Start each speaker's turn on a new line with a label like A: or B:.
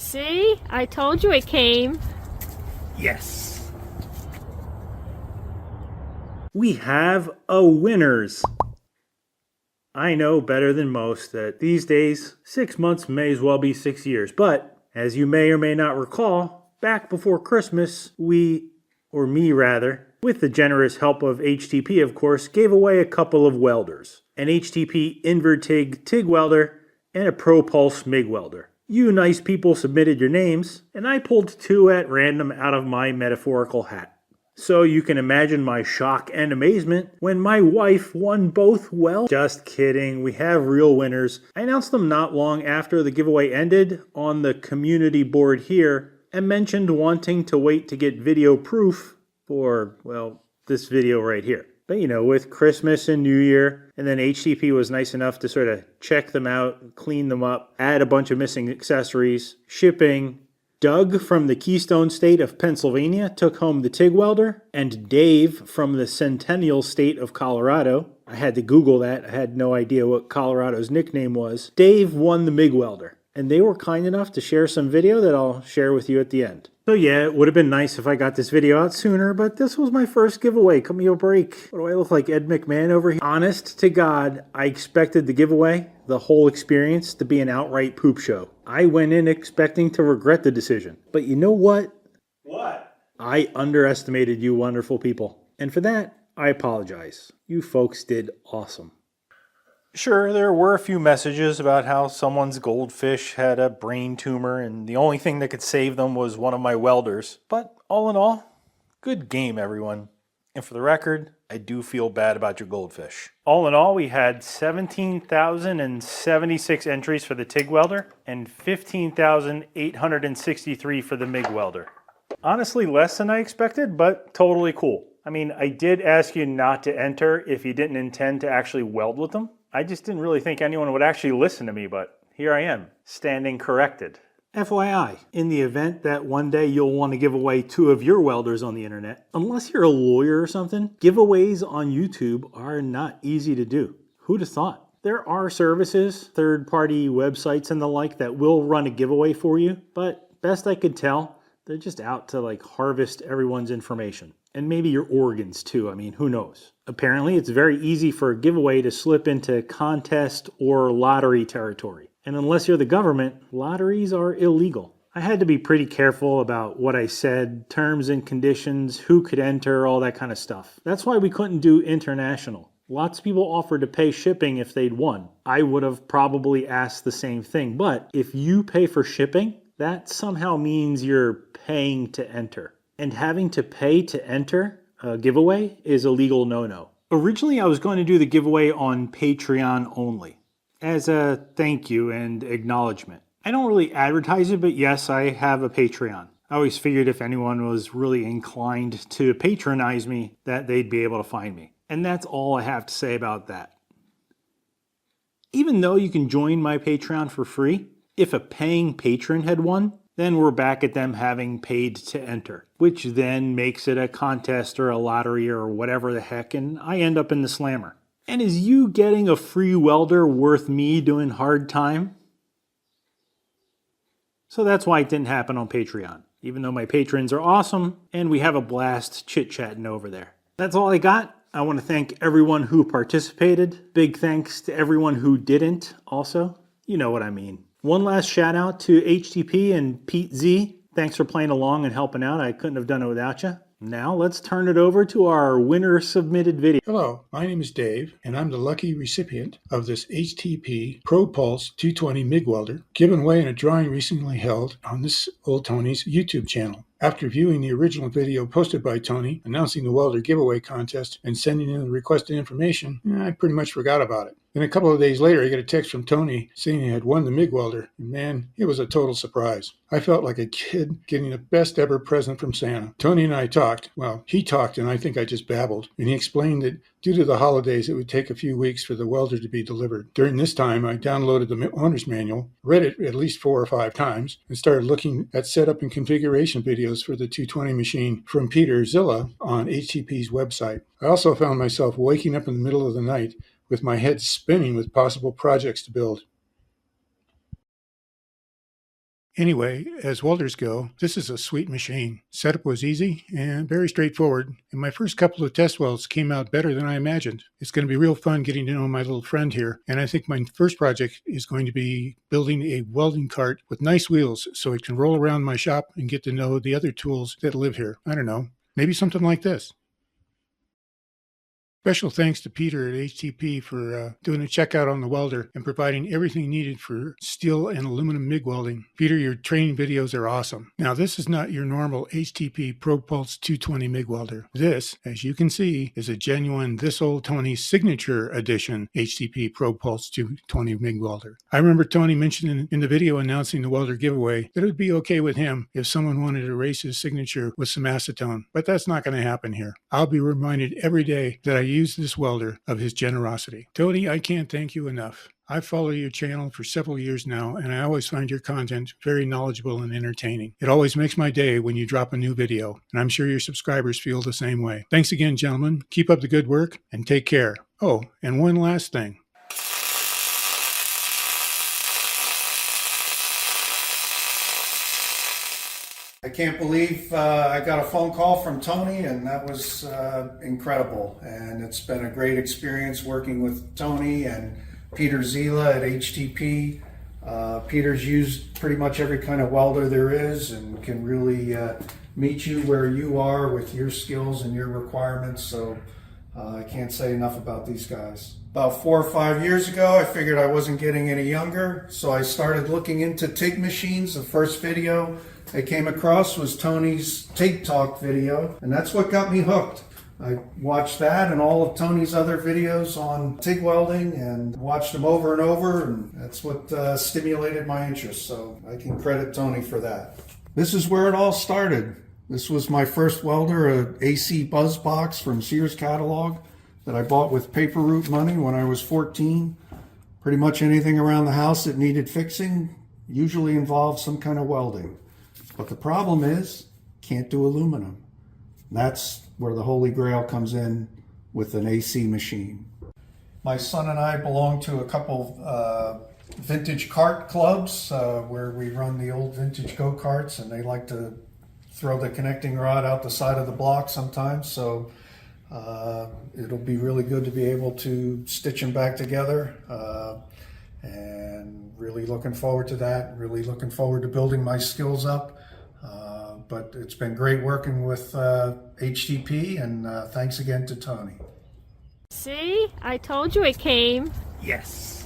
A: See? I told you it came.
B: Yes. We have a winners. I know better than most that these days, 6 months may as well be 6 years. But as you may or may not recall, back before Christmas, me rather, with the generous help of HTP, of course, gave away a couple of welders. An HTP Invertig TIG welder and a ProPulse MIG welder. You nice people submitted your names, and I pulled two at random out of my metaphorical hat. So you can imagine my shock and amazement when my wife won both. Well, just kidding, we have real winners. I announced them not long after the giveaway ended on the community board here and mentioned wanting to wait to get video proof for, well, this video right here. But you know, with Christmas and New Year, and then HTP was nice enough to sort of check them out, clean them up, add a bunch of missing accessories, shipping. Doug from the Keystone State of Pennsylvania took home the TIG welder, and Dave from the Centennial State of Colorado, I had to Google that, I had no idea what Colorado's nickname was, Dave won the MIG welder. And they were kind enough to share some video that I'll share with you at the end. So yeah, it would have been nice if I got this video out sooner, but this was my first giveaway. Cut me a break. What do I look like, Ed McMahon over here? Honest to God, I expected the giveaway, the whole experience, to be an outright poop show. I went in expecting to regret the decision. But you know what? What? I underestimated you wonderful people. And for that, I apologize. You folks did awesome. Sure, there were a few messages about how someone's goldfish had a brain tumor and the only thing that could save them was one of my welders. But all in all, good game, everyone. And for the record, I do feel bad about your goldfish. All in all, we had 17,076 entries for the TIG welder and 15,863 for the MIG welder. Honestly, less than I expected, but totally cool. I mean, I did ask you not to enter if you didn't intend to actually weld with them. I just didn't really think anyone would actually listen to me, but here I am, standing corrected. FYI, in the event that one day you'll want to give away two of your welders on the internet, unless you're a lawyer or something, giveaways on YouTube are not easy to do. Who'd have thought? There are services, third-party websites and the like that will run a giveaway for you, but best I could tell, they're just out to like harvest everyone's information. And maybe your organs too, I mean, who knows? Apparently, it's very easy for a giveaway to slip into contest or lottery territory. And unless you're the government, lotteries are illegal. I had to be pretty careful about what I said, terms and conditions, who could enter, all that kind of stuff. That's why we couldn't do international. Lots of people offered to pay shipping if they'd won. I would have probably asked the same thing, but if you pay for shipping, that somehow means you're paying to enter. And having to pay to enter a giveaway is a legal no-no. Originally, I was going to do the giveaway on Patreon only, as a thank you and acknowledgement. I don't really advertise it, but yes, I have a Patreon. I always figured if anyone was really inclined to patronize me, that they'd be able to find me. And that's all I have to say about that. Even though you can join my Patreon for free, if a paying patron had won, then we're back at them having paid to enter, which then makes it a contest or a lottery or whatever the heck, and I end up in the slammer. And is you getting a free welder worth me doing hard time? So that's why it didn't happen on Patreon, even though my patrons are awesome and we have a blast chit-chatting over there. That's all I got. I want to thank everyone who participated. Big thanks to everyone who didn't also. You know what I mean. One last shout out to HTP and Pete Z. Thanks for playing along and helping out. I couldn't have done it without you. Now let's turn it over to our winner submitted video.
C: Hello, my name is Dave, and I'm the lucky recipient of this HTP ProPulse 220 MIG welder given away in a drawing recently held on this old Tony's YouTube channel. After viewing the original video posted by Tony announcing the welder giveaway contest and sending in the requested information, I pretty much forgot about it. Then a couple of days later, I get a text from Tony saying he had won the MIG welder, and man, it was a total surprise. I felt like a kid getting the best ever present from Santa. Tony and I talked. Well, he talked and I think I just babbled, and he explained that due to the holidays, it would take a few weeks for the welder to be delivered. During this time, I downloaded the owner's manual, read it at least 4 or 5 times, and started looking at setup and configuration videos for the 220 machine from Peter Zilla on HTP's website. I also found myself waking up in the middle of the night with my head spinning with possible projects to build. Anyway, as welders go, this is a sweet machine. Setup was easy and very straightforward, and my first couple of test welds came out better than I imagined. It's going to be real fun getting to know my little friend here, and I think my first project is going to be building a welding cart with nice wheels so it can roll around my shop and get to know the other tools that live here. I don't know, maybe something like this. Special thanks to Peter at HTP for doing a checkout on the welder and providing everything needed for steel and aluminum MIG welding. Peter, your training videos are awesome. Now, this is not your normal HTP ProPulse 220 MIG welder. This, as you can see, is a genuine This Old Tony Signature Edition HTP ProPulse 220 MIG welder. I remember Tony mentioning in the video announcing the welder giveaway that it would be okay with him if someone wanted to erase his signature with some acetone, but that's not going to happen here. I'll be reminded every day that I use this welder of his generosity. Tony, I can't thank you enough. I've followed your channel for several years now, and I always find your content very knowledgeable and entertaining. It always makes my day when you drop a new video, and I'm sure your subscribers feel the same way. Thanks again, gentlemen. Keep up the good work, and take care. Oh, and one last thing.
D: I can't believe I got a phone call from Tony, and that was incredible. And it's been a great experience working with Tony and Peter Zila at HTP. Peter's used pretty much every kind of welder there is and can really meet you where you are with your skills and your requirements. So I can't say enough about these guys. About 4 or 5 years ago, I figured I wasn't getting any younger, so I started looking into TIG machines. The first video I came across was Tony's TIG Talk video, and that's what got me hooked. I watched that and all of Tony's other videos on TIG welding and watched them over and over, and that's what stimulated my interest, so I can credit Tony for that. This is where it all started. This was my first welder, a AC Buzz box from Sears catalog that I bought with paper route money when I was 14. Pretty much anything around the house that needed fixing usually involved some kind of welding. But the problem is, can't do aluminum. That's where the Holy Grail comes in with an AC machine. My son and I belong to a couple vintage kart clubs where we run the old vintage go-karts, and they like to throw the connecting rod out the side of the block sometimes. So it'll be really good to be able to stitch them back together. And really looking forward to that. Really looking forward to building my skills up. But it's been great working with HTP, and thanks again to Tony.
A: See? I told you it came.
B: Yes.